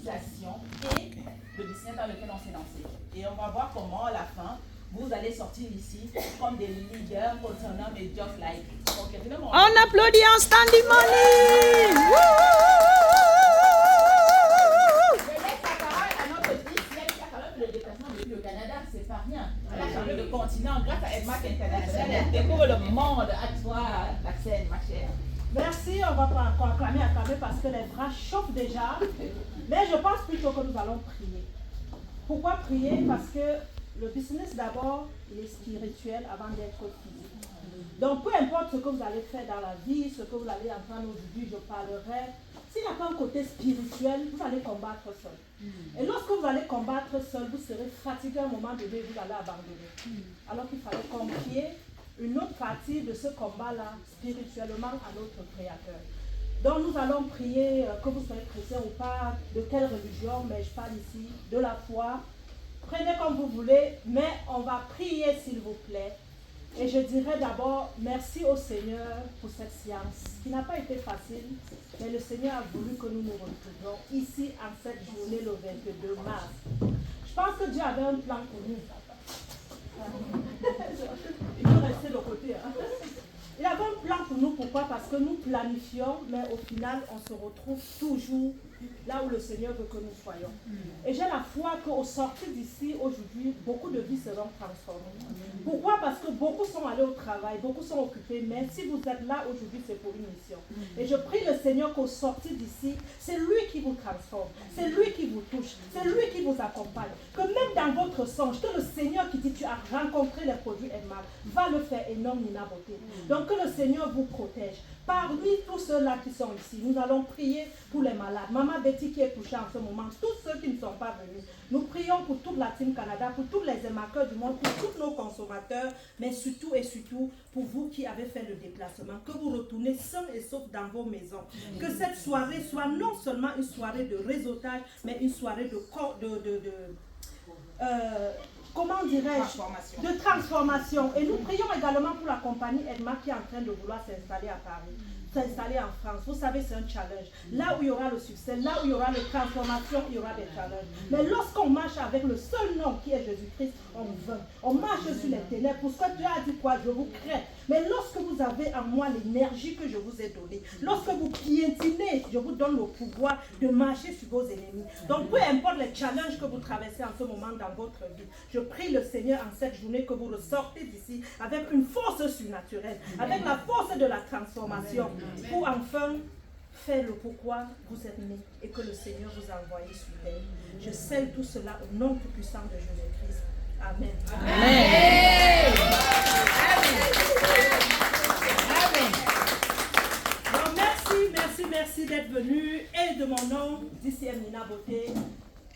situation et le business dans lequel on s'est lancé. Et on va voir comment à la fin, vous allez sortir ici comme des leaders autonomes et just like. On applaudit en standing money. Je laisse la parole à notre fils qui a quand même le déplacement depuis le Canada, c'est pas rien. Elle a changé de continent grâce à Edmac International. Elle découvre le monde à toi, la scène, ma chère. Merci, on va pas acclamer parce que les bras chauffent déjà. Mais je pense plutôt que nous allons prier. Pourquoi prier? Parce que le business d'abord, il est spirituel avant d'être physique. Donc peu importe ce que vous allez faire dans la vie, ce que vous allez entendre aujourd'hui, je parlerai. S'il n'y a pas un côté spirituel, vous allez combattre seul. Et lorsque vous allez combattre seul, vous serez fatigué à un moment donné, vous allez abandonner. Alors qu'il fallait confier une autre partie de ce combat-là spirituellement à notre Créateur. Donc nous allons prier, que vous soyez chrétien ou pas, de quelle religion, mais je parle ici de la foi. Prenez comme vous voulez, mais on va prier s'il vous plaît. Et je dirais d'abord merci au Seigneur pour cette séance qui n'a pas été facile, mais le Seigneur a voulu que nous nous retrouvions ici en cette journée le 22 mars. Je pense que Dieu avait un plan pour nous. Il faut rester de côté. Hein? Il avait un plan pour nous, pourquoi? Parce que nous planifions, mais au final, on se retrouve toujours là où le Seigneur veut que nous soyons. Et j'ai la foi qu'au sortir d'ici, aujourd'hui, beaucoup de vies seront transformées. Pourquoi? Parce que beaucoup sont allés au travail, beaucoup sont occupés, mais si vous êtes là aujourd'hui, c'est pour une mission. Et je prie le Seigneur qu'au sortir d'ici, c'est lui qui vous transforme, c'est lui qui vous touche, c'est lui qui vous accompagne. Que même dans votre songe, que le Seigneur qui dit tu as rencontré les produits Edmar, va le faire énorme, Nina Beauté. Donc que le Seigneur vous protège. Parmi tous ceux-là qui sont ici, nous allons prier pour les malades. Maman Betty qui est touchée en ce moment, tous ceux qui ne sont pas venus. Nous prions pour toute la Team Canada, pour tous les émarqueurs du monde, pour tous nos consommateurs, mais surtout et surtout pour vous qui avez fait le déplacement. Que vous retournez sains et saufs dans vos maisons. Que cette soirée soit non seulement une soirée de réseautage, mais une soirée comment dirais-je, de transformation. Et nous prions également pour la compagnie Edma qui est en train de vouloir s'installer à Paris, s'installer en France. Vous savez, c'est un challenge. Là où il y aura le succès, là où il y aura la transformation, il y aura des challenges. Mais lorsqu'on marche avec le seul nom qui est Jésus-Christ, on vainc. On marche sur les ténèbres. Pour ce que Dieu a dit quoi? Je vous crains. Mais lorsque vous avez en moi l'énergie que je vous ai donnée, lorsque vous piétinez, je vous donne le pouvoir de marcher sur vos ennemis. Donc peu importe les challenges que vous traversez en ce moment dans votre vie, je prie le Seigneur en cette journée que vous ressortez d'ici avec une force surnaturelle, avec la force de la transformation, pour enfin faire le pourquoi vous êtes né et que le Seigneur vous a envoyé sur terre. Je scelle tout cela au nom tout puissant de Jésus-Christ. Amen. Amen. Amen. Donc merci d'être venu. Et de mon nom, DCM Nina Beauté.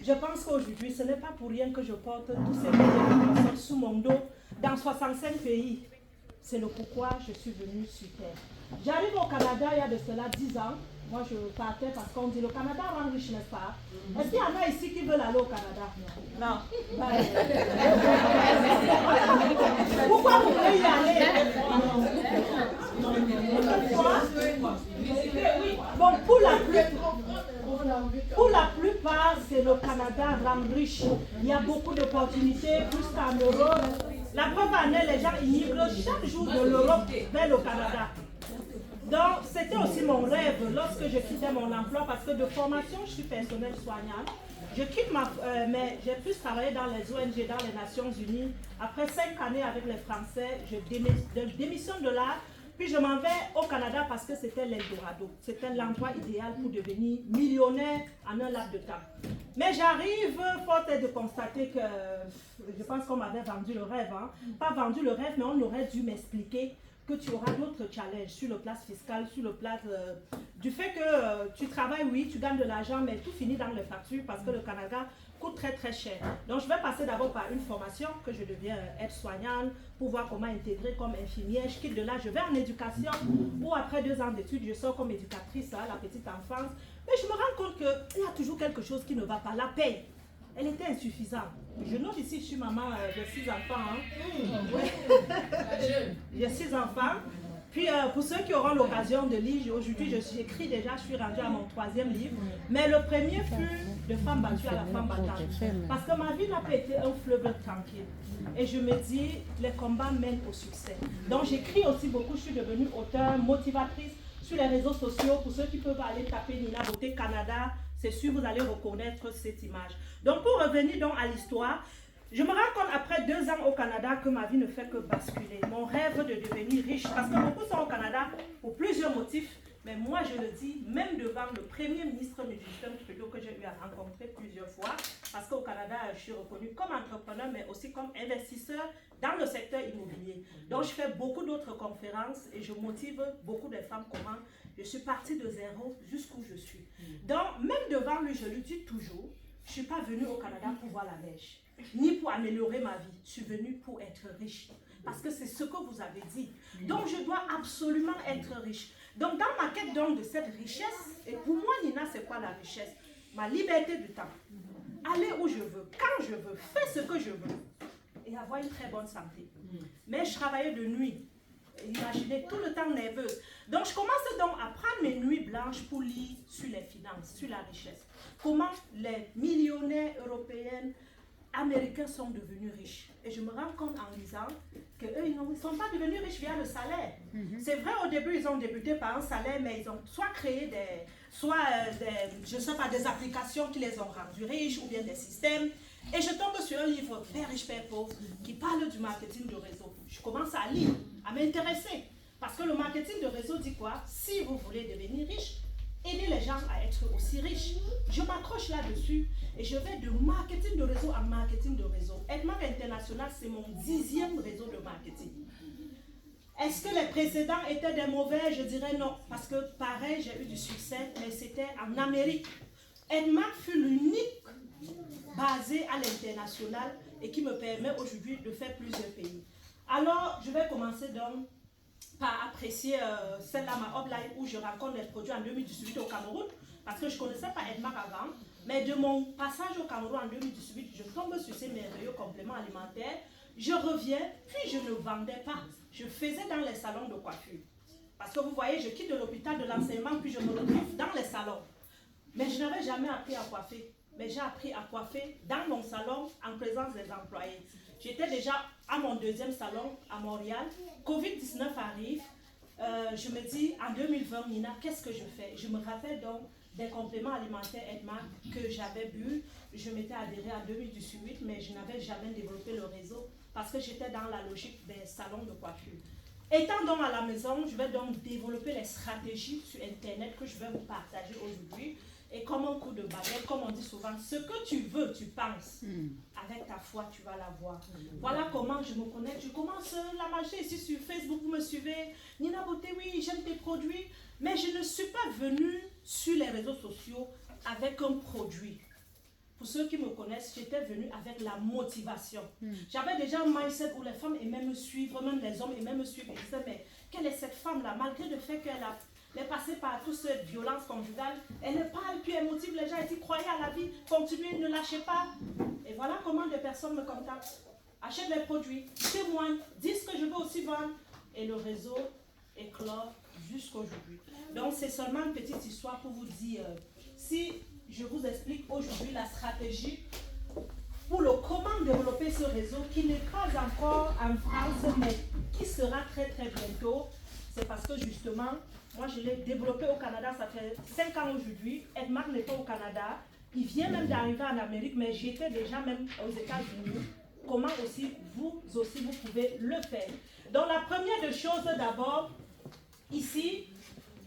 Je pense qu'aujourd'hui, ce n'est pas pour rien que je porte tous ces médias sous mon dos dans 65 pays. C'est le pourquoi je suis venue sur terre. J'arrive au Canada il y a de cela 10 ans. Moi, je partais parce qu'on dit le Canada rend riche, n'est-ce pas? Est-ce qu'il y en a ici qui veulent aller au Canada? Non. Pourquoi vous voulez y aller? Bon, pour la plupart, c'est le Canada rend riche. Il y a beaucoup d'opportunités, plus qu'en Europe. La preuve en est, les gens immigrent chaque jour de l'Europe vers le Canada. Donc, c'était aussi mon rêve lorsque je quittais mon emploi parce que de formation, je suis personnel soignant. Je quitte mais j'ai pu travailler dans les ONG, dans les Nations Unies. Après 5 années avec les Français, je démissionne de là. Puis je m'en vais au Canada parce que c'était l'Eldorado. C'était l'endroit idéal pour devenir millionnaire en un laps de temps. Mais j'arrive, forte est de constater que je pense qu'on m'avait vendu le rêve. Hein. Pas vendu le rêve, mais on aurait dû m'expliquer que tu auras d'autres challenges sur le plan fiscal, sur le plan du fait que tu travailles, oui, tu gagnes de l'argent, mais tout finit dans les factures parce que le Canada coûte très très cher. Donc je vais passer d'abord par une formation que je deviens aide-soignante pour voir comment intégrer comme infirmière. Je quitte de là, je vais en éducation où après 2 ans d'études, je sors comme éducatrice à la petite enfance. Mais je me rends compte qu'il y a toujours quelque chose qui ne va pas. La paye, elle était insuffisante. Je note ici, je suis maman de 6 enfants. Hein. Ouais. J'ai 6 enfants. Puis pour ceux qui auront l'occasion de lire, aujourd'hui j'écris déjà, je suis rendue à mon 3e livre. Mais le premier fut de femme battue à la femme battante. Parce que ma vie n'a pas été un fleuve tranquille. Et je me dis, les combats mènent au succès. Donc j'écris aussi beaucoup, je suis devenue auteure, motivatrice sur les réseaux sociaux. Pour ceux qui peuvent aller taper Nina Beauté Canada, c'est sûr vous allez reconnaître cette image. Donc pour revenir donc à l'histoire, je me rends compte après 2 ans au Canada que ma vie ne fait que basculer. Mon rêve de devenir riche, parce que beaucoup sont au Canada pour plusieurs motifs, mais moi je le dis, même devant le premier ministre Justin Trudeau que j'ai eu à rencontrer plusieurs fois, parce qu'au Canada je suis reconnue comme entrepreneur, mais aussi comme investisseur dans le secteur immobilier. Donc je fais beaucoup d'autres conférences et je motive beaucoup de femmes comment je suis partie de zéro jusqu'où je suis. Donc même devant lui, je lui dis toujours, je ne suis pas venue au Canada pour voir la neige, ni pour améliorer ma vie. Je suis venue pour être riche. Parce que c'est ce que vous avez dit. Donc, je dois absolument être riche. Donc, dans ma quête donc, de cette richesse, et pour moi, Nina, c'est quoi la richesse? Ma liberté du temps. Aller où je veux, quand je veux, faire ce que je veux. Et avoir une très bonne santé. Mais je travaillais de nuit. Imaginez, tout le temps nerveuse. Donc, je commence donc à prendre mes nuits blanches pour lire sur les finances, sur la richesse. Comment les millionnaires européens, américains sont devenus riches. Et je me rends compte en lisant qu'eux, ils ne sont pas devenus riches via le salaire. C'est vrai, au début, ils ont débuté par un salaire, mais ils ont soit créé je sais pas, des applications qui les ont rendus riches, ou bien des systèmes. Et je tombe sur un livre, Père riche, Père pauvre, qui parle du marketing de réseau. Je commence à lire, à m'intéresser. Parce que le marketing de réseau dit quoi? Si vous voulez devenir riche, aider les gens à être aussi riches. Je m'accroche là-dessus et je vais de marketing de réseau en marketing de réseau. Edmark International, c'est mon 10e réseau de marketing. Est-ce que les précédents étaient des mauvais? Je dirais non. Parce que pareil, j'ai eu du succès, mais c'était en Amérique. Edmark fut l'unique basé à l'international et qui me permet aujourd'hui de faire plusieurs pays. Alors, je vais commencer donc par apprécier celle-là, ma upline, où je rencontre les produits en 2018 au Cameroun, parce que je ne connaissais pas Edmark avant, mais de mon passage au Cameroun en 2018, je tombe sur ces merveilleux compléments alimentaires, je reviens, puis je ne vendais pas, je faisais dans les salons de coiffure. Parce que vous voyez, je quitte l'hôpital de l'enseignement, puis je me retrouve dans les salons. Mais je n'avais jamais appris à coiffer, mais j'ai appris à coiffer dans mon salon en présence des employés. J'étais déjà à mon 2e salon à Montréal. Covid-19 arrive. Je me dis, en 2020, Nina, qu'est-ce que je fais? Je me rappelle donc des compléments alimentaires Edmark que j'avais bu. Je m'étais adhérée en 2018, mais je n'avais jamais développé le réseau parce que j'étais dans la logique des salons de coiffure. Étant donc à la maison, je vais donc développer les stratégies sur Internet que je vais vous partager aujourd'hui. Et comme un coup de baguette, comme on dit souvent, ce que tu veux, tu penses. Avec ta foi, tu vas l'avoir. Voilà comment je me connecte. Je commence la marcher ici sur Facebook, vous me suivez. Nina Beauté, oui, j'aime tes produits. Mais je ne suis pas venue sur les réseaux sociaux avec un produit. Pour ceux qui me connaissent, j'étais venue avec la motivation. J'avais déjà un mindset où les femmes aimaient me suivre, même les hommes aimaient me suivre. Ils disaient, mais quelle est cette femme-là? Malgré le fait qu'elle a... Elle est passée par toute cette violence conjugale. Elle est pâle, puis elle motive les gens. Elle dit, croyez à la vie, continuez, ne lâchez pas. Et voilà comment des personnes me contactent. Achètent les produits, témoignent, disent que je veux aussi vendre. Et le réseau éclore jusqu'aujourd'hui. Donc c'est seulement une petite histoire pour vous dire, si je vous explique aujourd'hui la stratégie pour le comment développer ce réseau qui n'est pas encore en France, mais qui sera très très bientôt, c'est parce que justement, moi, je l'ai développé au Canada, ça fait 5 ans aujourd'hui. Edmark n'est pas au Canada. Il vient même d'arriver en Amérique, mais j'étais déjà même aux États-Unis. Comment aussi, vous pouvez le faire. Donc, la première des choses d'abord, ici,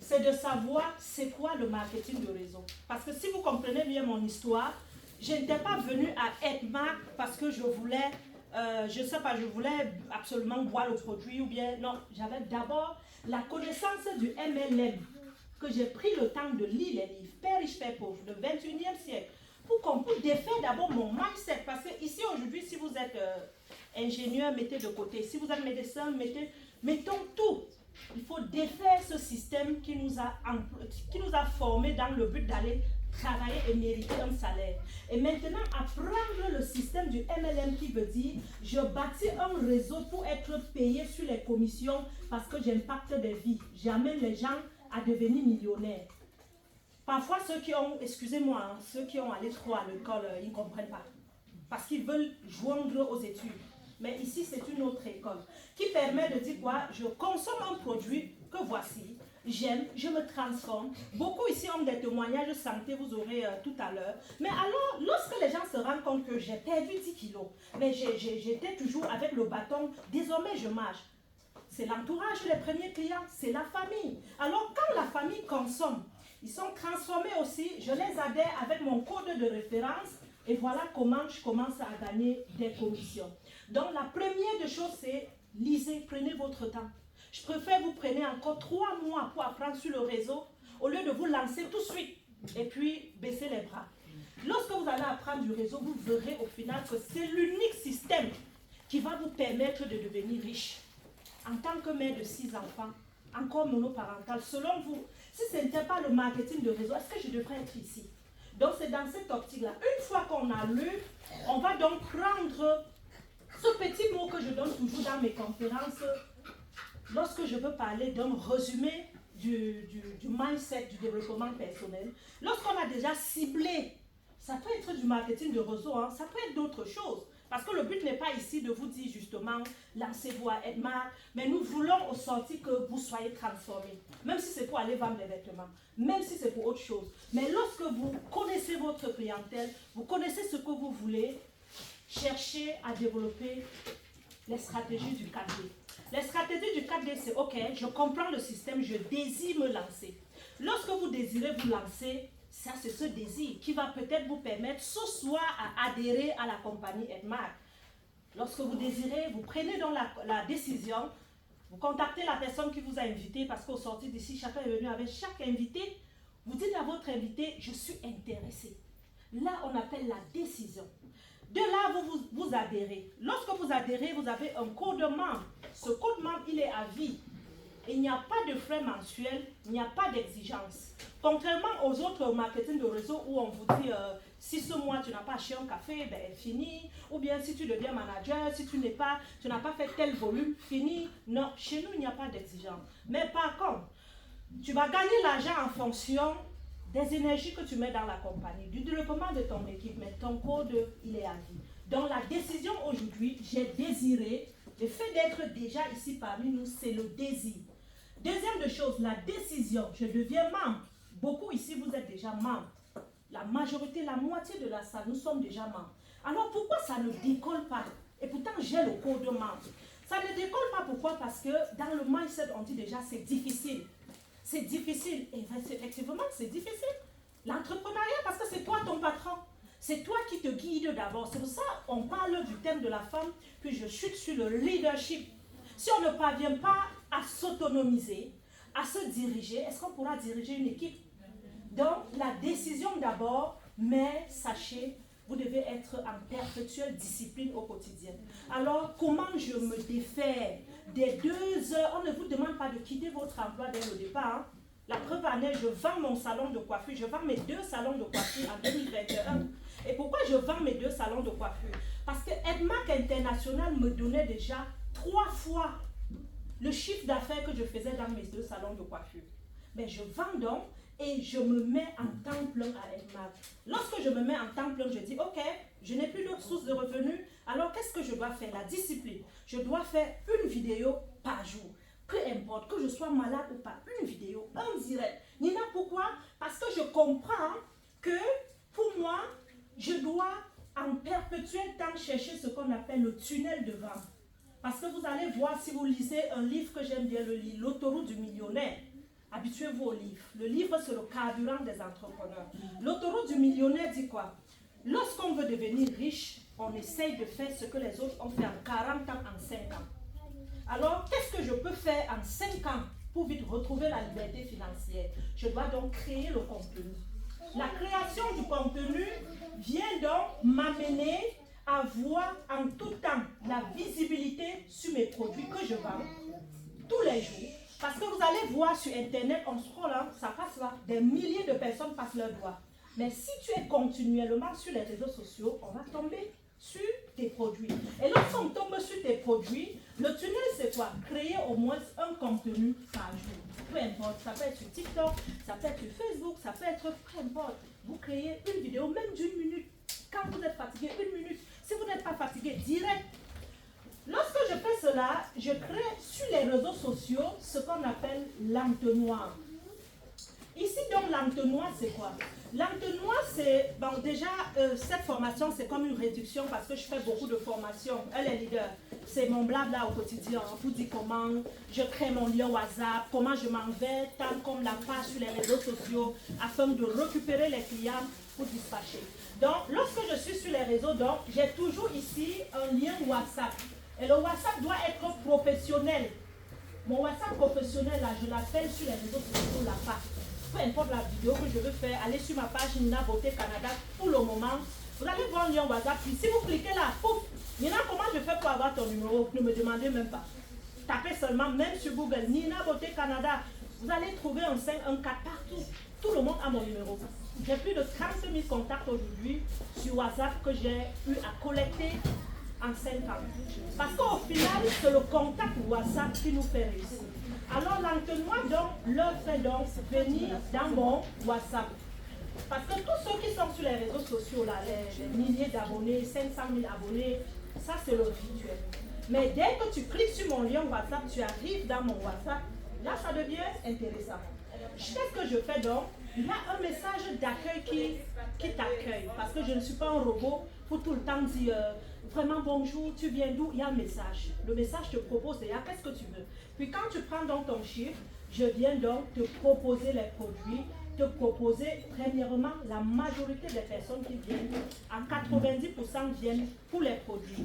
c'est de savoir c'est quoi le marketing de réseau. Parce que si vous comprenez bien mon histoire, je n'étais pas venue à Edmark parce que je voulais, je ne sais pas, je voulais absolument boire le produit ou bien, non, j'avais d'abord la connaissance du MLM, que j'ai pris le temps de lire les livres, Père riche, Père pauvre, le 21e siècle, pour défaire d'abord mon mindset. Parce que ici, aujourd'hui, si vous êtes ingénieur, mettez de côté. Si vous êtes médecin, mettons tout. Il faut défaire ce système qui nous a formés dans le but d'aller travailler et mériter un salaire. Et maintenant, apprendre le système du MLM qui veut dire, je bâtis un réseau pour être payé sur les commissions parce que j'impacte des vies. J'amène les gens à devenir millionnaires. Parfois, ceux qui ont, excusez-moi, hein, ceux qui ont allé trop à l'école, ils ne comprennent pas. Parce qu'ils veulent joindre aux études. Mais ici, c'est une autre école qui permet de dire quoi? Je consomme un produit que voici, j'aime, je me transforme. Beaucoup ici ont des témoignages de santé, vous aurez tout à l'heure. Mais alors, lorsque les gens se rendent compte que j'ai perdu 10 kilos, mais j'étais toujours avec le bâton, désormais je marche. C'est l'entourage, les premiers clients, c'est la famille. Alors, quand la famille consomme, ils sont transformés aussi, je les adhère avec mon code de référence et voilà comment je commence à gagner des commissions. Donc, la première des choses, c'est lisez, prenez votre temps. Je préfère vous preniez encore 3 mois pour apprendre sur le réseau au lieu de vous lancer tout de suite et puis baisser les bras. Lorsque vous allez apprendre du réseau, vous verrez au final que c'est l'unique système qui va vous permettre de devenir riche. En tant que mère de 6 enfants, encore monoparentale, selon vous, si ce n'était pas le marketing de réseau, est-ce que je devrais être ici? Donc c'est dans cette optique-là. Une fois qu'on a lu, on va donc prendre ce petit mot que je donne toujours dans mes conférences, lorsque je veux parler d'un résumé du mindset, du développement personnel. Lorsqu'on a déjà ciblé, ça peut être du marketing de réseau, hein, ça peut être d'autres choses. Parce que le but n'est pas ici de vous dire justement, lancez-vous à Edmar, mais nous voulons au sorti que vous soyez transformés. Même si c'est pour aller vendre des vêtements, même si c'est pour autre chose. Mais lorsque vous connaissez votre clientèle, vous connaissez ce que vous voulez, cherchez à développer les stratégies du 4D. Les stratégies du 4D, c'est OK, je comprends le système, je désire me lancer. Lorsque vous désirez vous lancer, ça, c'est ce désir qui va peut-être vous permettre ce soir à adhérer à la compagnie Edmar. Lorsque vous désirez, vous prenez donc la décision, vous contactez la personne qui vous a invité, parce qu'au sortir d'ici, chacun est venu avec chaque invité. Vous dites à votre invité, je suis intéressé. Là, on appelle la décision. De là, vous adhérez. Lorsque vous adhérez, vous avez un code membre. Ce code membre, il est à vie. Il n'y a pas de frais mensuels, il n'y a pas d'exigence. Contrairement aux autres marketing de réseau où on vous dit si ce mois tu n'as pas acheté un café, ben fini. Ou bien si tu deviens manager, si tu n'as pas fait tel volume, fini. Non, chez nous il n'y a pas d'exigence. Mais par contre, tu vas gagner l'argent en fonction des énergies que tu mets dans la compagnie, du développement de ton équipe, mais ton code il est à vie. Donc la décision aujourd'hui, j'ai désiré, le fait d'être déjà ici parmi nous, c'est le désir. Deuxième de chose, la décision, je deviens membre. Beaucoup ici, vous êtes déjà membres. La majorité, la moitié de la salle, nous sommes déjà membres. Alors pourquoi ça ne décolle pas? Et pourtant, j'ai le code membre. Ça ne décolle pas, pourquoi? Parce que dans le mindset, on dit déjà c'est difficile. C'est difficile. Et effectivement, c'est difficile. L'entrepreneuriat, parce que c'est toi ton patron. C'est toi qui te guide d'abord. C'est pour ça qu'on parle du thème de la femme, puis je chute sur le leadership. Si on ne parvient pas à s'autonomiser, à se diriger, est-ce qu'on pourra diriger une équipe? Donc, la décision d'abord, mais sachez, vous devez être en perpétuelle discipline au quotidien. Alors, comment je me défais des 2 heures? On ne vous demande pas de quitter votre emploi dès le départ. Hein? La preuve en est, je vends mon salon de coiffure, je vends mes 2 salons de coiffure en 2021. Et pourquoi je vends mes 2 salons de coiffure? Parce que Edmark International me donnait déjà 3 fois le chiffre d'affaires que je faisais dans mes 2 salons de coiffure. Mais je vends donc et je me mets en temps plein à Edmark. Lorsque je me mets en temps plein, je dis ok, je n'ai plus d'autres sources de revenus, alors qu'est-ce que je dois faire? La discipline. Je dois faire une vidéo par jour. Peu importe que je sois malade ou pas, une vidéo, un direct. Nina, pourquoi? Parce que je comprends que pour moi, je dois en perpétuel temps chercher ce qu'on appelle le tunnel de vente. Parce que vous allez voir, si vous lisez un livre que j'aime bien le lire, L'autoroute du millionnaire, habituez-vous au livre. Le livre, c'est le carburant des entrepreneurs. L'autoroute du millionnaire dit quoi? Lorsqu'on veut devenir riche, on essaye de faire ce que les autres ont fait en 40 ans, en 5 ans. Alors, qu'est-ce que je peux faire en 5 ans pour vite retrouver la liberté financière? Je dois donc créer le contenu. La création du contenu vient donc m'amener à voir en tout temps la visibilité sur mes produits que je vends tous les jours. Parce que vous allez voir sur Internet, on scrolle, ça passe là, des milliers de personnes passent leur doigt. Mais si tu es continuellement sur les réseaux sociaux, on va tomber sur tes produits. Et lorsqu'on tombe sur tes produits, le tunnel c'est quoi? Créer au moins un contenu par jour. Peu importe, ça peut être sur TikTok, ça peut être sur Facebook, ça peut être peu importe. Vous créez une vidéo même d'1 minute. Quand vous êtes fatigué, 1 minute. Si vous n'êtes pas fatigué, direct. Lorsque je fais cela, je crée sur les réseaux sociaux ce qu'on appelle l'entonnoir. Ici, donc, l'entonnoir, c'est quoi? L'entonnoir, c'est, bon, déjà, cette formation, c'est comme une réduction parce que je fais beaucoup de formations. Elle est leader. C'est mon blabla au quotidien. On vous dit comment je crée mon lien WhatsApp, comment je m'en vais, tant comme la page sur les réseaux sociaux, afin de récupérer les clients pour dispatcher. Donc, lorsque je suis sur les réseaux, donc, j'ai toujours ici un lien WhatsApp. Et le WhatsApp doit être professionnel. Mon WhatsApp professionnel, là, je l'appelle sur les réseaux sociaux la page. Peu importe la vidéo que je veux faire, allez sur ma page Nina Beauté Canada pour le moment. Vous allez voir un lien WhatsApp. Puis si vous cliquez là, pouf, Nina, comment je fais pour avoir ton numéro? Ne me demandez même pas. Tapez seulement, même sur Google, Nina Beauté Canada. Vous allez trouver un 5, un 4 partout. Tout le monde a mon numéro. J'ai plus de 30 000 contacts aujourd'hui sur WhatsApp que j'ai eu à collecter en 5 ans. Parce qu'au final, c'est le contact WhatsApp qui nous fait réussir. Alors l'entonnoir donc leur fait donc venir dans mon WhatsApp. Parce que tous ceux qui sont sur les réseaux sociaux, là, les milliers d'abonnés, 500 000 abonnés, ça c'est le rituel. Mais dès que tu cliques sur mon lien WhatsApp, tu arrives dans mon WhatsApp, là ça devient intéressant. Qu'est-ce que je fais donc? Il y a un message d'accueil qui t'accueille. Parce que je ne suis pas un robot pour tout le temps dire vraiment bonjour, tu viens d'où? Il y a un message. Le message te propose déjà qu'est-ce que tu veux. Puis quand tu prends donc ton chiffre, je viens donc te proposer les produits, te proposer premièrement la majorité des personnes qui viennent, à 90% viennent pour les produits.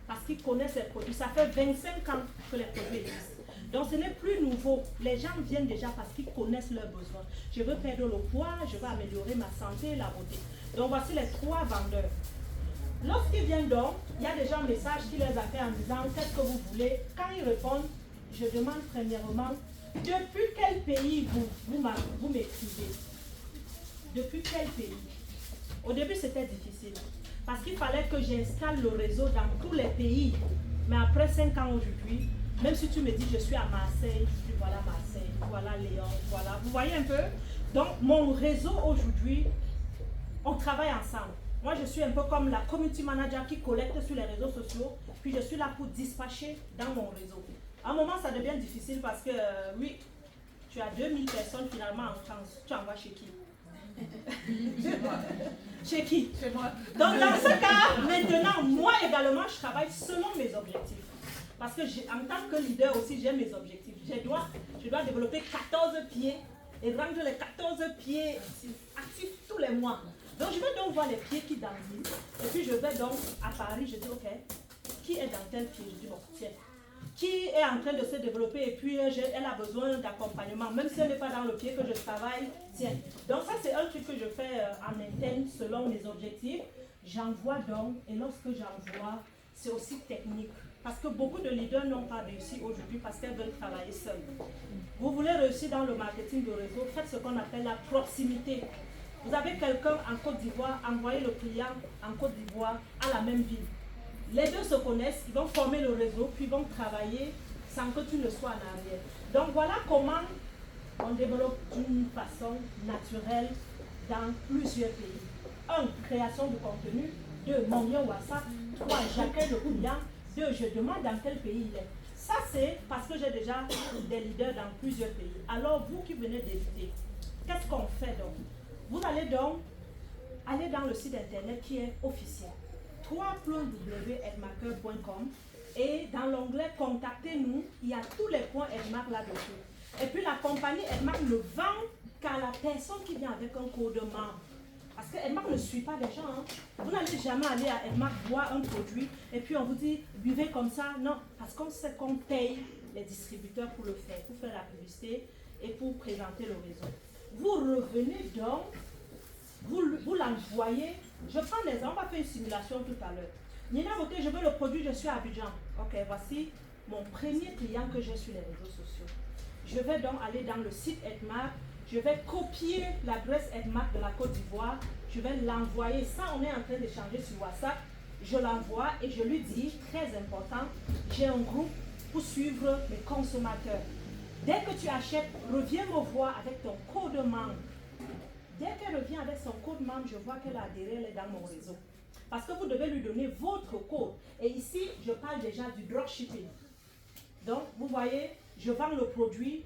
Parce qu'ils connaissent les produits. Ça fait 25 ans que les produits existent. Donc ce n'est plus nouveau. Les gens viennent déjà parce qu'ils connaissent leurs besoins. Je veux perdre le poids, je veux améliorer ma santé, la beauté. Donc voici les 3 vendeurs. Lorsqu'ils viennent donc, il y a déjà un message qui les a fait en disant qu'est-ce que vous voulez. Quand ils répondent, je demande premièrement depuis quel pays vous m'écrivez. Depuis quel pays? Au début c'était difficile parce qu'il fallait que j'installe le réseau dans tous les pays. Mais après 5 ans aujourd'hui, même si tu me dis je suis à Marseille, je dis voilà Marseille, voilà Lyon, voilà. Vous voyez un peu? Donc mon réseau aujourd'hui, on travaille ensemble. Moi je suis un peu comme la community manager qui collecte sur les réseaux sociaux, puis je suis là pour dispatcher dans mon réseau. À un moment ça devient difficile parce que oui, tu as 2000 personnes finalement en France, tu envoies chez qui? Chez moi. Chez qui? Chez moi. Donc dans ce cas, maintenant, moi également, je travaille selon mes objectifs. Parce que en tant que leader aussi, j'ai mes objectifs. Je dois développer 14 pieds et rendre les 14 pieds actifs tous les mois. Donc je vais donc voir les pieds qui dansent. Et puis je vais donc à Paris, je dis ok, qui est dans tel pied? Je dis bon, tiens. Qui est en train de se développer et puis elle a besoin d'accompagnement, même si elle n'est pas dans le pied que je travaille, tiens. Donc ça c'est un truc que je fais en interne selon mes objectifs. J'envoie donc, et lorsque j'envoie, c'est aussi technique. Parce que beaucoup de leaders n'ont pas réussi aujourd'hui parce qu'elles veulent travailler seules. Vous voulez réussir dans le marketing de réseau, faites ce qu'on appelle la proximité. Vous avez quelqu'un en Côte d'Ivoire, envoyez le client en Côte d'Ivoire à la même ville. Les deux se connaissent, ils vont former le réseau, puis ils vont travailler sans que tu ne sois en arrière. Donc voilà comment on développe d'une façon naturelle dans plusieurs pays. 1. Création de contenu. 2. Mon lien WhatsApp. 3. J'accueille le client. 2. Je demande dans quel pays il est. Ça c'est parce que j'ai déjà des leaders dans plusieurs pays. Alors vous qui venez d'éditer, qu'est-ce qu'on fait donc? Vous allez donc aller dans le site internet qui est officiel. www.edmarker.com et dans l'onglet contactez-nous, il y a tous les points Edmark là-dessus. Et puis la compagnie Edmark ne vend qu'à la personne qui vient avec un code membre. Parce que Edmark ne suit pas les gens. Hein. Vous n'allez jamais aller à Edmark boire un produit et puis on vous dit buvez comme ça. Non, parce qu'on sait qu'on paye les distributeurs pour le faire, pour faire la publicité et pour présenter le réseau. Vous revenez donc, vous l'envoyez. Je prends l'exemple, on va faire une simulation tout à l'heure. Nina Beauté, je veux le produit, je suis à Abidjan. Ok, voici mon premier client que j'ai sur les réseaux sociaux. Je vais donc aller dans le site Edmark, je vais copier l'adresse Edmark de la Côte d'Ivoire, je vais l'envoyer. Ça, on est en train d'échanger sur WhatsApp. Je l'envoie et je lui dis, très important, j'ai un groupe pour suivre mes consommateurs. Dès que tu achètes, reviens me voir avec ton code membre. Dès qu'elle revient avec son code membre, je vois qu'elle a adhéré, elle est dans mon réseau. Parce que vous devez lui donner votre code. Et ici, je parle déjà du dropshipping. Donc, vous voyez, je vends le produit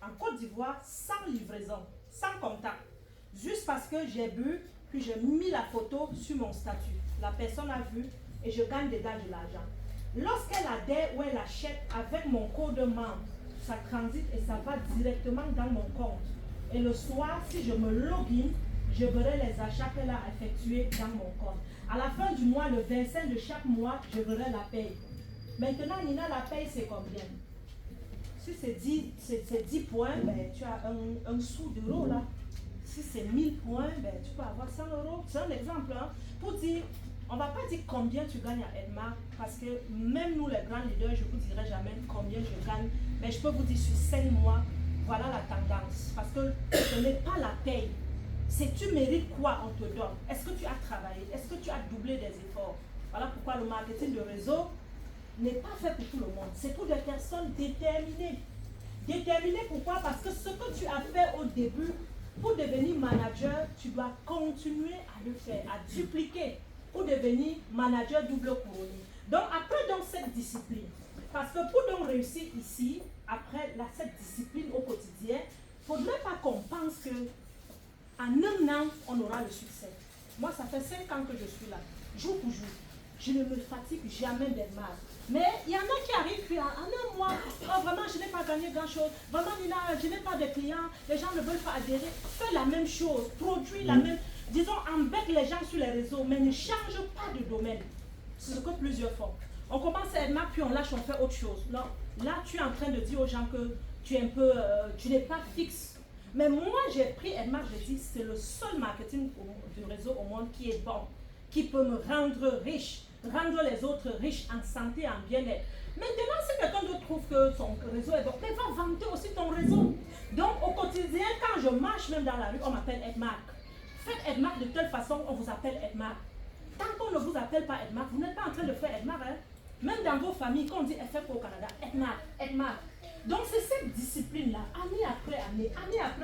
en Côte d'Ivoire sans livraison, sans contact. Juste parce que j'ai bu, puis j'ai mis la photo sur mon statut. La personne a vu et je gagne dedans de l'argent. Lorsqu'elle adhère ou elle achète avec mon code membre, ça transite et ça va directement dans mon compte. Et le soir, si je me login, je verrai les achats qu'elle a effectués dans mon compte. À la fin du mois, le 25 de chaque mois, je verrai la paye. Maintenant, Nina, la paye, c'est combien? Si c'est 10 points, ben, tu as un sou d'euro là. Si c'est 1000 points, ben, tu peux avoir 100 euros. C'est un exemple. Hein, pour dire, on ne va pas dire combien tu gagnes à Edmark, parce que même nous, les grands leaders, je ne vous dirai jamais combien je gagne. Mais je peux vous dire sur 5 mois, voilà la tendance. Parce que ce n'est pas la paye. C'est tu mérites quoi on te donne. Est-ce que tu as travaillé? Est-ce que tu as doublé des efforts? Voilà pourquoi le marketing de réseau n'est pas fait pour tout le monde. C'est pour des personnes déterminées. Déterminées pourquoi? Parce que ce que tu as fait au début, pour devenir manager, tu dois continuer à le faire, à dupliquer pour devenir manager double couronné. Donc après donc cette discipline, parce que pour donc réussir ici, après cette discipline au quotidien, il ne faudrait pas qu'on pense que en un an, on aura le succès. Moi, ça fait 5 ans que je suis là, jour pour jour. Je ne me fatigue jamais d'être mal. Mais il y en a qui arrivent, puis en un mois, oh, vraiment, je n'ai pas gagné grand-chose. Vraiment, Nina, je n'ai pas de clients. Les gens ne veulent pas adhérer. Fais la même chose. Produis la même... Disons, embête les gens sur les réseaux, mais ne change pas de domaine. C'est ce que plusieurs font. On commence à être mal, puis on lâche, on fait autre chose. Non, là, tu es en train de dire aux gens que tu es un peu... tu n'es pas fixe. Mais moi, j'ai pris Edmark, j'ai dit, c'est le seul marketing du réseau au monde qui est bon, qui peut me rendre riche, rendre les autres riches en santé, en bien-être. Maintenant, si quelqu'un d'autre trouve que son réseau est bon, mais va vanter aussi ton réseau. Donc, au quotidien, quand je marche même dans la rue, on m'appelle Edmark. Faites Edmark de telle façon, on vous appelle Edmark. Tant qu'on ne vous appelle pas Edmark, vous n'êtes pas en train de faire Edmark. Hein? Même dans vos familles, quand on dit FF au Canada, Edmark, Edmark. Donc c'est cette discipline-là, année après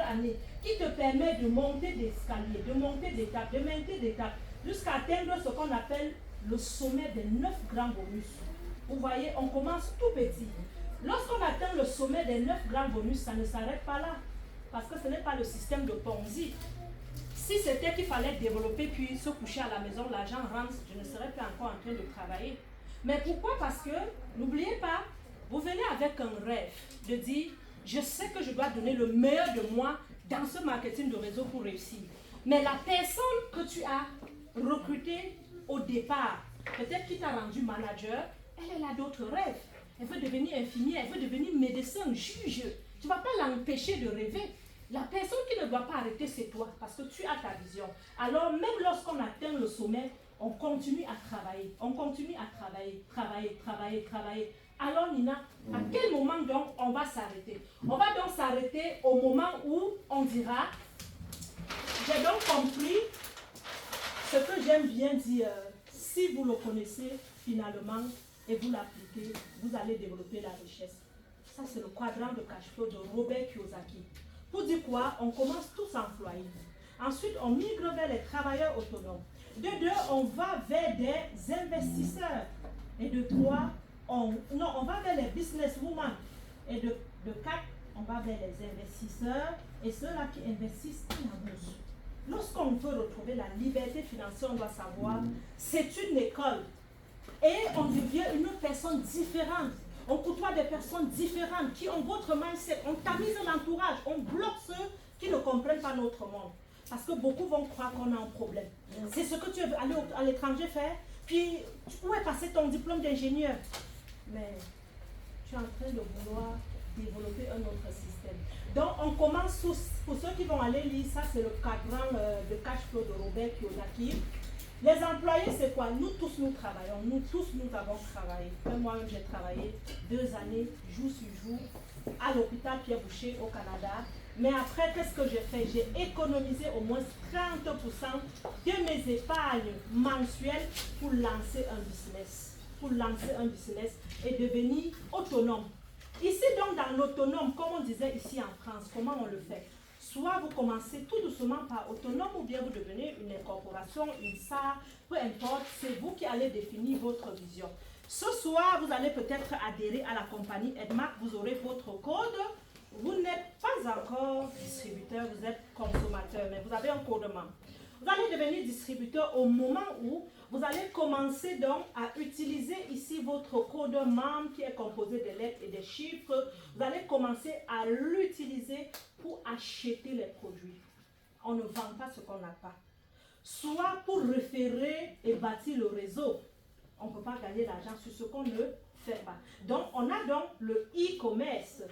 année, qui te permet de monter d'escalier, de monter d'étape, de monter d'étape, jusqu'à atteindre ce qu'on appelle le sommet des 9 grands bonus. Vous voyez, on commence tout petit. Lorsqu'on atteint le sommet des 9 grands bonus, ça ne s'arrête pas là. Parce que ce n'est pas le système de Ponzi. Si c'était qu'il fallait développer puis se coucher à la maison, l'argent rentre, je ne serais pas encore en train de travailler. Mais pourquoi? Parce que, n'oubliez pas, vous venez avec un rêve de dire, je sais que je dois donner le meilleur de moi dans ce marketing de réseau pour réussir. Mais la personne que tu as recrutée au départ, peut-être qui t'a rendu manager, elle a d'autres rêves. Elle veut devenir infirmière, elle veut devenir médecin, juge. Tu ne vas pas l'empêcher de rêver. La personne qui ne doit pas arrêter, c'est toi, parce que tu as ta vision. Alors, même lorsqu'on atteint le sommet, on continue à travailler. On continue à travailler. Alors, Nina, à quel moment donc on va s'arrêter? On va donc s'arrêter au moment où on dira, j'ai donc compris ce que j'aime bien dire. Si vous le connaissez finalement et vous l'appliquez, vous allez développer la richesse. Ça, c'est le quadrant de cash flow de Robert Kiyosaki. Pour dire quoi? On commence tous employés. Ensuite, on migre vers les travailleurs autonomes. De 2, on va vers des investisseurs. Et de 3, on va vers les businesswomen. Et de 4, on va vers les investisseurs et ceux-là qui investissent en la bourse. Lorsqu'on veut retrouver la liberté financière, on doit savoir, c'est une école. Et on devient une personne différente. On côtoie des personnes différentes qui ont votre mindset. On tamise l'entourage. On bloque ceux qui ne comprennent pas notre monde. Parce que beaucoup vont croire qu'on a un problème. C'est ce que tu veux aller à l'étranger faire. Puis, où est passé ton diplôme d'ingénieur? Mais tu es en train de vouloir développer un autre système. Donc, on commence tous, pour ceux qui vont aller lire, ça c'est le cadran de cash flow de Robert Kiyosaki. Les employés, c'est quoi? Nous tous, nous travaillons. Nous tous, nous avons travaillé. Moi-même, j'ai travaillé 2 années, jour sur jour, à l'hôpital Pierre Boucher au Canada. Mais après, qu'est-ce que j'ai fait? J'ai économisé au moins 30% de mes épargnes mensuelles pour lancer un business. Pour lancer un business et devenir autonome. Ici, donc, dans l'autonome, comme on disait ici en France, comment on le fait? Soit vous commencez tout doucement par autonome ou bien vous devenez une incorporation, une SAR, peu importe, c'est vous qui allez définir votre vision. Ce soir, vous allez peut-être adhérer à la compagnie Edmark, vous aurez votre code. Vous n'êtes pas encore distributeur, vous êtes consommateur, mais vous avez un code membre. Vous allez devenir distributeur au moment où vous allez commencer donc à utiliser ici votre code membre qui est composé de lettres et de chiffres. Vous allez commencer à l'utiliser pour acheter les produits. On ne vend pas ce qu'on n'a pas. Soit pour référer et bâtir le réseau. On ne peut pas gagner d'argent sur ce qu'on ne fait pas. Donc, on a donc le e-commerce.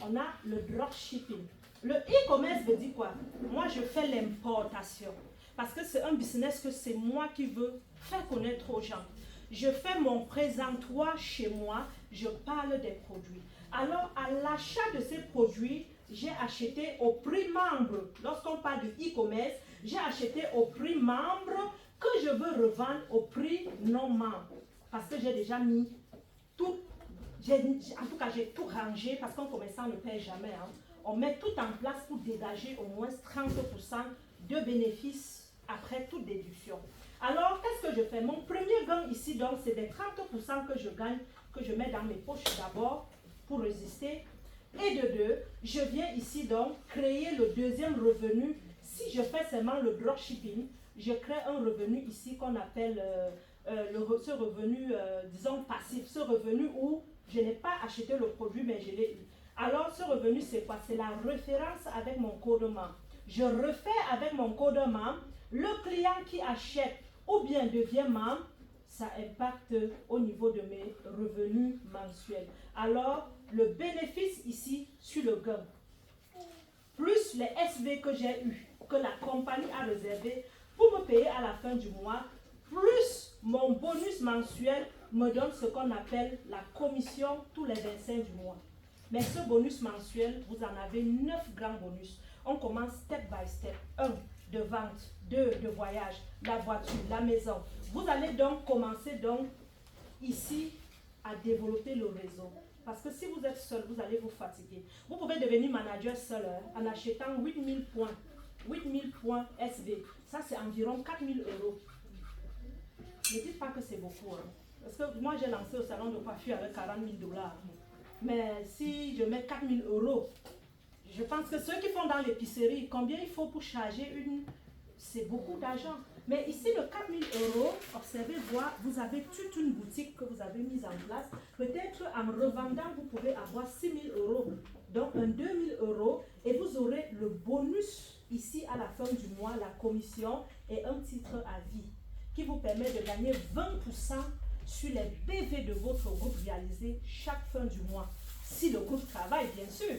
On a le dropshipping. Le e-commerce veut dire quoi? Moi, je fais l'importation. Parce que c'est un business que c'est moi qui veux faire connaître aux gens. Je fais mon présentoir chez moi, je parle des produits. Alors, à l'achat de ces produits, j'ai acheté au prix membre. Lorsqu'on parle de e-commerce, j'ai acheté au prix membre que je veux revendre au prix non membre. Parce que j'ai déjà mis tout. En tout cas, j'ai tout rangé parce qu'un commerçant ne paie jamais. Hein. On met tout en place pour dégager au moins 30% de bénéfices après toute déduction. Alors, qu'est-ce que je fais? Mon premier gain ici, donc, c'est des 30% que je gagne, que je mets dans mes poches d'abord pour résister. Et de deux, je viens ici donc créer le deuxième revenu. Si je fais seulement le dropshipping, je crée un revenu ici qu'on appelle ce revenu, disons, passif. Ce revenu où je n'ai pas acheté le produit, mais je l'ai eu. Alors, ce revenu, c'est quoi? C'est la référence avec mon code membre. Je refais avec mon code membre. Le client qui achète ou bien devient membre, ça impacte au niveau de mes revenus mensuels. Alors, le bénéfice ici sur le gain, plus les SV que j'ai eu, que la compagnie a réservé pour me payer à la fin du mois, plus mon bonus mensuel me donne ce qu'on appelle la commission tous les 25 du mois. Mais ce bonus mensuel, vous en avez 9 grands bonus. On commence step by step. 1, de vente. 2, de voyage. La voiture, la maison. Vous allez donc commencer donc ici à développer le réseau. Parce que si vous êtes seul, vous allez vous fatiguer. Vous pouvez devenir manager seul en achetant 8000 points. 8000 points SV. Ça, c'est environ 4000 euros. Ne dites pas que c'est beaucoup. Hein. Parce que moi, j'ai lancé au salon de coiffure avec 40 000 $. Mais si je mets 4 000 euros, je pense que ceux qui font dans l'épicerie, combien il faut pour charger une, c'est beaucoup d'argent. Mais ici, le 4 000 euros, observez, vous avez toute une boutique que vous avez mise en place. Peut-être en revendant, vous pouvez avoir 6 000 euros, donc un 2 000 euros, et vous aurez le bonus ici à la fin du mois, la commission et un titre à vie qui vous permet de gagner 20% sur les PV de votre groupe réalisés chaque fin du mois. Si le groupe travaille, bien sûr.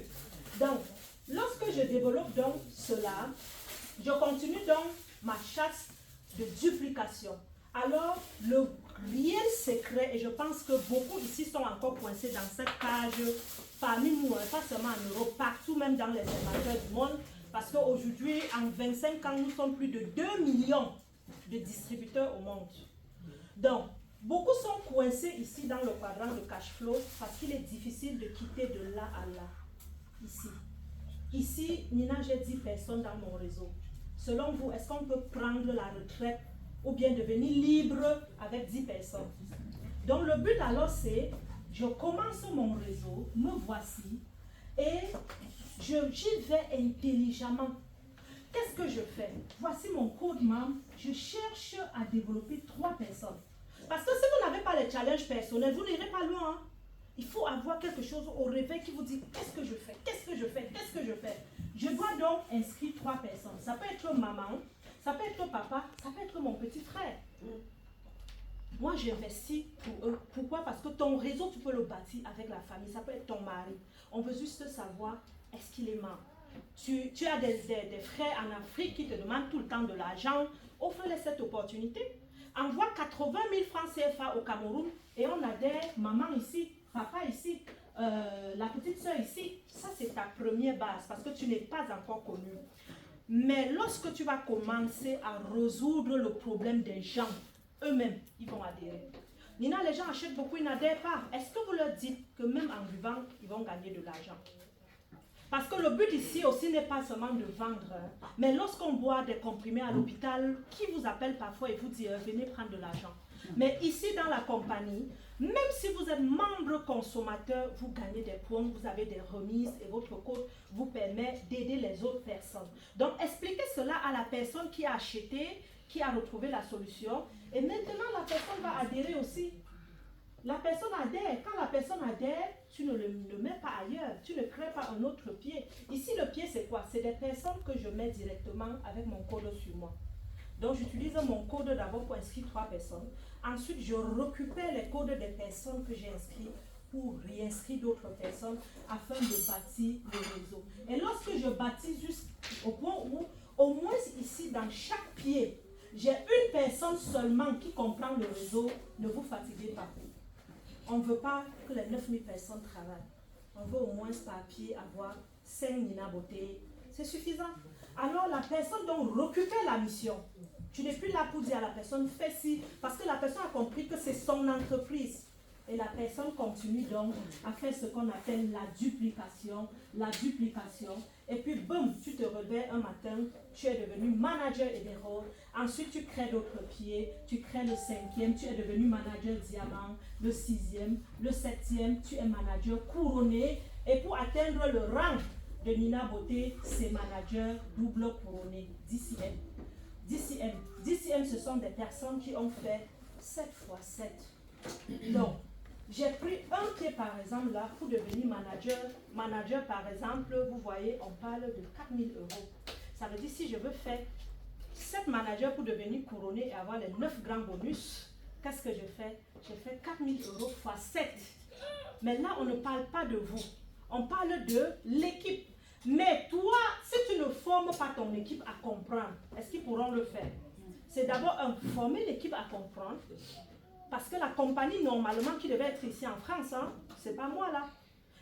Donc, lorsque je développe donc cela, je continue donc ma chasse de duplication. Alors, le réel secret, et je pense que beaucoup ici sont encore coincés dans cette cage, parmi nous, pas seulement en Europe, partout, même dans les amateurs du monde, parce qu'aujourd'hui, en 25 ans, nous sommes plus de 2 millions de distributeurs au monde. Donc, beaucoup sont coincés ici dans le quadrant de cash flow parce qu'il est difficile de quitter de là à là. Ici. Ici, Nina, j'ai 10 personnes dans mon réseau. Selon vous, est-ce qu'on peut prendre la retraite ou bien devenir libre avec 10 personnes? Donc, le but alors, c'est, je commence mon réseau, me voici, et j'y vais intelligemment. Qu'est-ce que je fais? Voici mon code membre. Je cherche à développer 3 personnes. Parce que si vous n'avez pas les challenges personnels, vous n'irez pas loin. Hein? Il faut avoir quelque chose au réveil qui vous dit qu'est-ce que je fais? Qu'est-ce que je fais? Qu'est-ce que je fais? Je dois donc inscrire 3 personnes. Ça peut être maman, ça peut être papa, ça peut être mon petit frère. Moi, j'investis pour eux. Pourquoi? Parce que ton réseau, tu peux le bâtir avec la famille. Ça peut être ton mari. On veut juste savoir, est-ce qu'il est membre? Tu as des frères en Afrique qui te demandent tout le temps de l'argent. Offre-les cette opportunité. Envoie 80 000 francs CFA au Cameroun et on adhère maman ici, papa ici. la petite soeur ici, ça c'est ta première base parce que tu n'es pas encore connue. Mais lorsque tu vas commencer à résoudre le problème des gens, eux-mêmes, ils vont adhérer. Nina, les gens achètent beaucoup, ils n'adhèrent pas. Est-ce que vous leur dites que même en buvant, ils vont gagner de l'argent? Parce que le but ici aussi n'est pas seulement de vendre, hein. Mais lorsqu'on boit des comprimés à l'hôpital, qui vous appelle parfois et vous dit venez prendre de l'argent. Mais ici dans la compagnie, même si vous êtes membre consommateur, vous gagnez des points, vous avez des remises et votre code vous permet d'aider les autres personnes. Donc expliquez cela à la personne qui a acheté, qui a retrouvé la solution. Et maintenant la personne va adhérer aussi. La personne adhère. Quand la personne adhère, tu ne le mets pas ailleurs. Tu ne crées pas un autre pied. Ici, le pied, c'est quoi? C'est des personnes que je mets directement avec mon code sur moi. Donc, j'utilise mon code d'abord pour inscrire 3 personnes. Ensuite, je récupère les codes des personnes que j'ai inscrites pour réinscrire d'autres personnes afin de bâtir le réseau. Et lorsque je bâtis jusqu'au point où, au moins ici, dans chaque pied, j'ai une personne seulement qui comprend le réseau, ne vous fatiguez pas. On ne veut pas que les 9000 personnes travaillent. On veut au moins par pied avoir 5 Nina Beauté. C'est suffisant. Alors la personne donc récupère la mission. Tu n'es plus là pour dire à la personne fais ci, parce que la personne a compris que c'est son entreprise. Et la personne continue donc à faire ce qu'on appelle la duplication. Et puis boum, tu te réveilles un matin, tu es devenu manager Emerald. Ensuite, tu crées d'autres pieds, tu crées le 5e, tu es devenu manager diamant, le 6e, le 7e, tu es manager couronné. Et pour atteindre le rang de Nina Beauté, c'est manager double couronné, DCM. DCM, ce sont des personnes qui ont fait 7 x 7. Donc, j'ai pris un pied par exemple là pour devenir manager. Manager par exemple, vous voyez, on parle de 4000 euros. Ça veut dire si je veux faire 7 managers pour devenir couronné et avoir les 9 grands bonus, qu'est-ce que je fais? Je fais 4000 euros x 7. Mais là, on ne parle pas de vous. On parle de l'équipe. Mais toi, si tu ne formes pas ton équipe à comprendre, est-ce qu'ils pourront le faire? C'est d'abord former l'équipe à comprendre. Parce que la compagnie, normalement, qui devait être ici en France, hein, c'est pas moi là.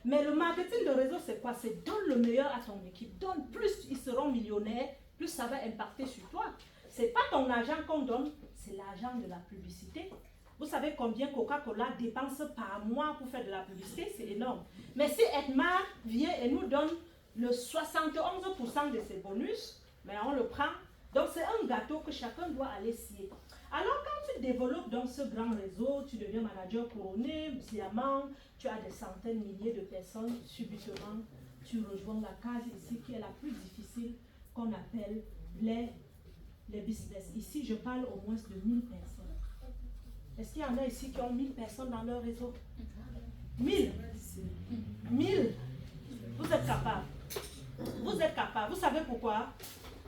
Mais le marketing de réseau, c'est quoi? C'est donne le meilleur à ton équipe. Donne plus, ils seront millionnaires, plus ça va impacter sur toi. C'est pas ton argent qu'on donne, c'est l'argent de la publicité. Vous savez combien Coca-Cola dépense par mois pour faire de la publicité? C'est énorme. Mais si Edmar vient et nous donne le 71% de ses bonus, mais on le prend. Donc c'est un gâteau que chacun doit aller scier. Alors quand tu développes dans ce grand réseau, tu deviens manager couronné, diamant, tu as des centaines, milliers de personnes, subitement, tu rejoins la case ici qui est la plus difficile, qu'on appelle les business. Ici, je parle au moins de 1000 personnes. Est-ce qu'il y en a ici qui ont 1000 personnes dans leur réseau? 1000. Vous êtes capable. Vous êtes capable. Vous savez pourquoi?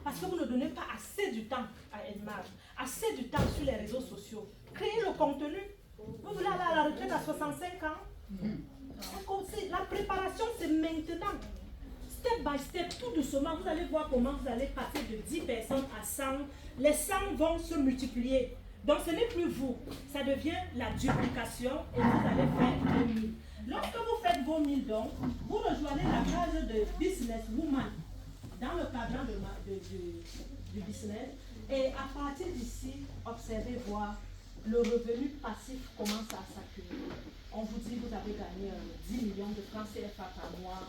Parce que vous ne donnez pas assez du temps à Edmar, assez du temps sur les réseaux sociaux. Créez le contenu. Vous voulez aller à la retraite à 65 ans? La préparation, c'est maintenant. Step by step, tout doucement, vous allez voir comment vous allez passer de 10 personnes à 100. Les 100 vont se multiplier. Donc ce n'est plus vous, ça devient la duplication et vous allez faire vos 1000. Lorsque vous faites vos 1000 donc, vous rejoignez la case de business woman dans le cadre du business. Et à partir d'ici, observez voir le revenu passif commence à s'accumuler. On vous dit vous avez gagné 10 millions de francs CFA par mois.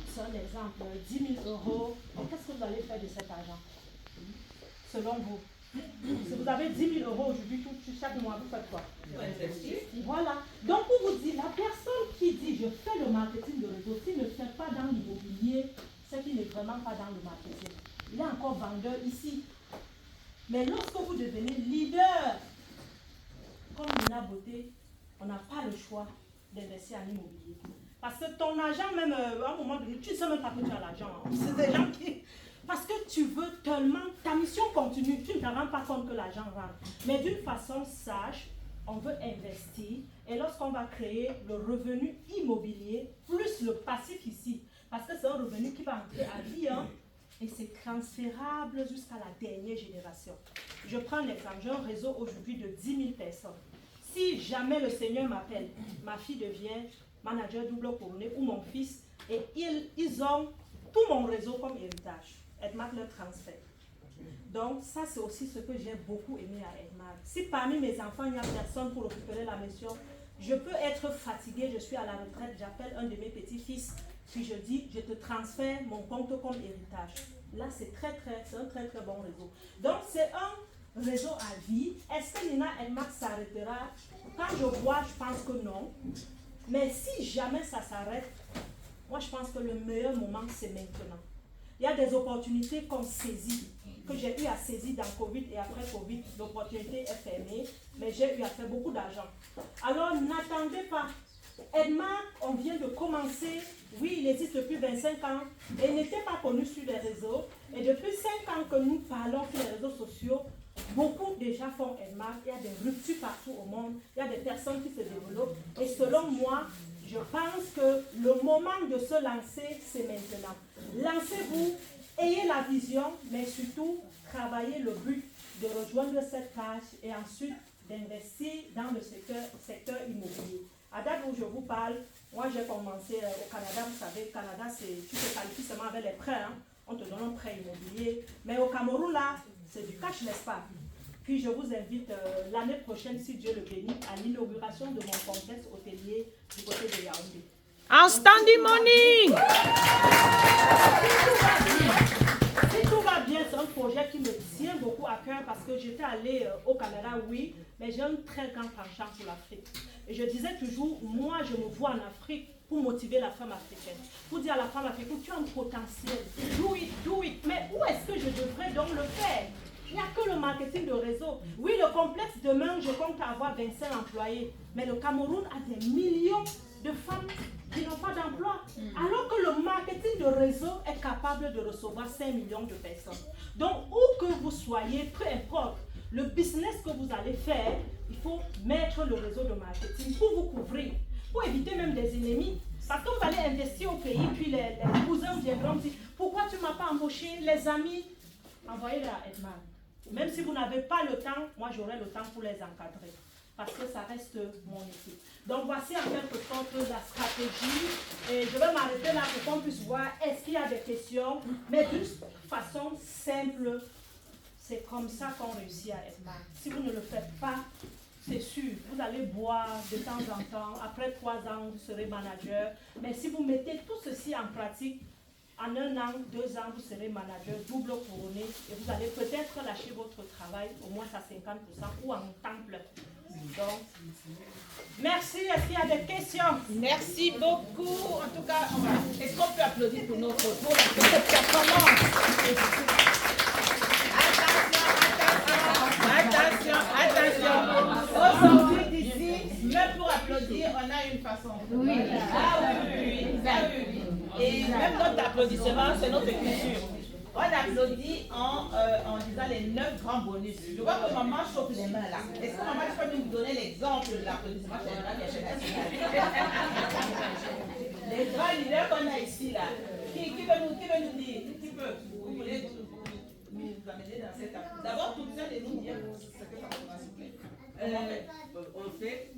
C'est un exemple, 10 000 euros. Qu'est-ce que vous allez faire de cet argent? Selon vous. Si vous avez 10 000 euros aujourd'hui, chaque mois, vous faites quoi? Voilà. Donc, on vous dit, la personne qui dit je fais le marketing de réseau, qui ne fait pas dans l'immobilier, c'est qu'il n'est vraiment pas dans le marketing. Il est encore vendeur ici. Mais lorsque vous devenez leader, comme Nina Beauté, on n'a pas le choix d'investir en immobilier. Parce que ton argent, même à un moment donné, tu ne sais même pas que tu as l'argent. C'est des gens qui... Parce que tu veux tellement, ta mission continue, tu ne te rends pas compte que l'argent rentre. Mais d'une façon sage, on veut investir. Et lorsqu'on va créer le revenu immobilier, plus le passif ici, parce que c'est un revenu qui va entrer à vie, hein, et c'est transférable jusqu'à la dernière génération. Je prends l'exemple, j'ai un réseau aujourd'hui de 10 000 personnes. Si jamais le Seigneur m'appelle, ma fille devient manager double couronné, ou mon fils, et ils ont tout mon réseau comme héritage. Edmark leur transfère. Donc, ça, c'est aussi ce que j'ai beaucoup aimé à Edmark. Si parmi mes enfants, il n'y a personne pour récupérer la mission, je peux être fatiguée, je suis à la retraite, j'appelle un de mes petits-fils, puis je dis, je te transfère mon compte comme héritage. Là, c'est un très bon réseau. Donc, c'est un réseau à vie. Est-ce que Nina Edmark s'arrêtera? Quand je vois, je pense que non. Mais si jamais ça s'arrête, moi, je pense que le meilleur moment, c'est maintenant. Il y a des opportunités qu'on saisit, que j'ai eu à saisir dans Covid et après Covid. L'opportunité est fermée, mais j'ai eu à faire beaucoup d'argent. Alors, n'attendez pas. Edmark, on vient de commencer. Oui, il existe depuis 25 ans et il n'était pas connu sur les réseaux. Et depuis 5 ans que nous parlons sur les réseaux sociaux, beaucoup déjà font Edmark. Il y a des ruptures partout au monde. Il y a des personnes qui se développent. Et selon moi, je pense que le moment de se lancer, c'est maintenant. Lancez-vous, ayez la vision, mais surtout, travaillez le but de rejoindre cette page et ensuite d'investir dans le secteur immobilier. À date où je vous parle, moi j'ai commencé au Canada, vous savez, le Canada, tu te qualifies seulement avec les prêts, hein. On te donne un prêt immobilier. Mais au Cameroun, là, c'est du cash, n'est-ce pas? Puis je vous invite l'année prochaine, si Dieu le bénit, à l'inauguration de mon complexe hôtelier du côté de Yaoundé. En standing money! Si tout va bien, c'est un projet qui me tient beaucoup à cœur parce que j'étais allée au Canada, oui, mais j'ai un très grand penchant pour l'Afrique. Et je disais toujours, moi je me vois en Afrique pour motiver la femme africaine. Pour dire à la femme africaine, tu as un potentiel, do it. Mais où est-ce que je devrais donc le faire? Il n'y a que le marketing de réseau. Oui, le complexe demain, je compte avoir 25 employés. Mais le Cameroun a des millions de femmes qui n'ont pas d'emploi. Alors que le marketing de réseau est capable de recevoir 5 millions de personnes. Donc, où que vous soyez, peu importe le business que vous allez faire, il faut mettre le réseau de marketing pour vous couvrir, pour éviter même des ennemis. Parce que vous allez investir au pays, puis les cousins viendront dire, pourquoi tu ne m'as pas embauché? Les amis, envoyez-les à Edmark. Même si vous n'avez pas le temps, moi j'aurai le temps pour les encadrer. Parce que ça reste mon équipe. Donc voici en quelque sorte la stratégie. Et je vais m'arrêter là pour qu'on puisse voir est-ce qu'il y a des questions. Mais d'une façon simple, c'est comme ça qu'on réussit à être marque. Si vous ne le faites pas, c'est sûr, vous allez boire de temps en temps. Après 3 ans, vous serez manager. Mais si vous mettez tout ceci en pratique, en 1 an, 2 ans, vous serez manager double couronné et vous allez peut-être lâcher votre travail au moins à 50% ou en temps plein. Donc, merci. Est-ce qu'il y a des questions? Merci beaucoup. En tout cas, est-ce qu'on peut applaudir pour cette performance? Attention. Aujourd'hui, d'ici, même pour applaudir, on a une façon. Oui. Oui. Et même notre applaudissement, c'est notre culture. On applaudit en disant les 9 grands bonus. Je vois que maman chauffe les mains là. Est-ce que maman, tu peux nous donner l'exemple de l'applaudissement général et international? Les grands leaders qu'on a ici là. Qui veut nous dire? Qui peut? Vous voulez nous amener dans cette applaudissement? D'abord, toute seule et nous dire ce que ça va se plaît. On fait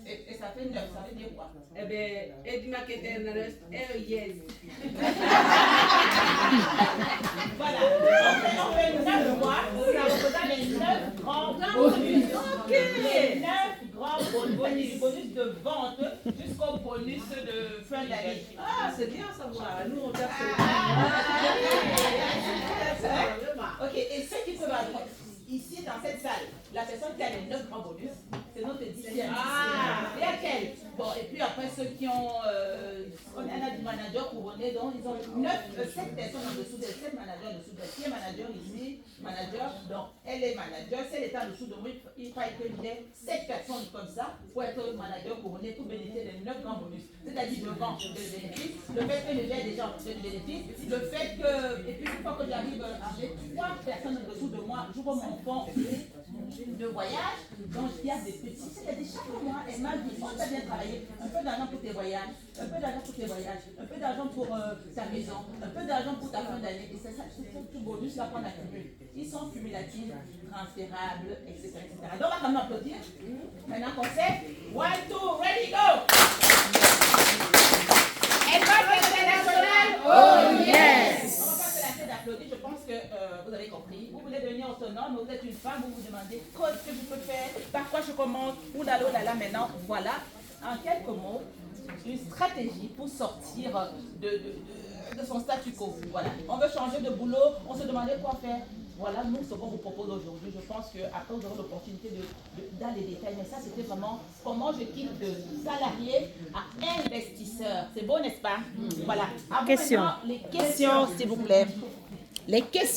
et ça fait 9, ça veut dire quoi? Eh bien, Edmark Eternal, yes. Voilà, on fait 9 mois, ça représente les 9 grands bonus. Les 9 grands bonus, bonus de vente jusqu'au bonus de fin d'année. Ah, c'est bien à savoir. Nous, on tape Ok, et ceux qui peuvent avoir ici dans cette salle, la personne qui a les 9 grands bonus, c'est notre 10e. Et laquelle? Bon, et puis après ceux qui ont, on a du manager couronné, donc ils ont 7 personnes en dessous d'elle, 7 managers en dessous d'elle. Qui est manager ici, manager, donc elle est manager, si elle est en dessous de moi, il faille que j'ai 7 personnes comme ça pour être manager couronné, pour bénéficier des 9 grands bonus. C'est-à-dire devant le bénéfice, le fait que j'ai déjà le bénéfice, le fait que, et puis une fois que j'arrive avec 3 personnes en dessous de moi, j'ouvre mon fonds de voyage, donc il y a des petits, c'est-à-dire chaque mois, elle m'a dit, on t'a bien travaillé, un peu d'argent pour tes voyages, un peu d'argent pour tes voyages, un peu d'argent pour ta maison, un peu d'argent pour ta fin d'année, et c'est ça, c'est tout bonus là qu'on accumule. Ils sont cumulatifs transférables, etc., etc. Donc, on va quand même applaudir. Maintenant qu'on sait, 1, 2, ready, go! Edmond International, oh yes! On va pas se lasser d'applaudir, je pense que vous avez compris. Vous voulez devenir autonome, vous êtes une femme, vous vous demandez qu'est-ce que je peux faire, par quoi je commence, oulala, oulala, maintenant, voilà, en quelques mots, une stratégie pour sortir de son statu quo. Voilà. On veut changer de boulot, on se demandait quoi faire. Voilà, nous, ce qu'on vous propose aujourd'hui, je pense qu'après, vous aurez l'opportunité dans les détails. Mais ça, c'était vraiment comment je quitte de salarié à investisseur. C'est beau, n'est-ce pas? Voilà. Question. Les questions, s'il vous plaît. Les questions.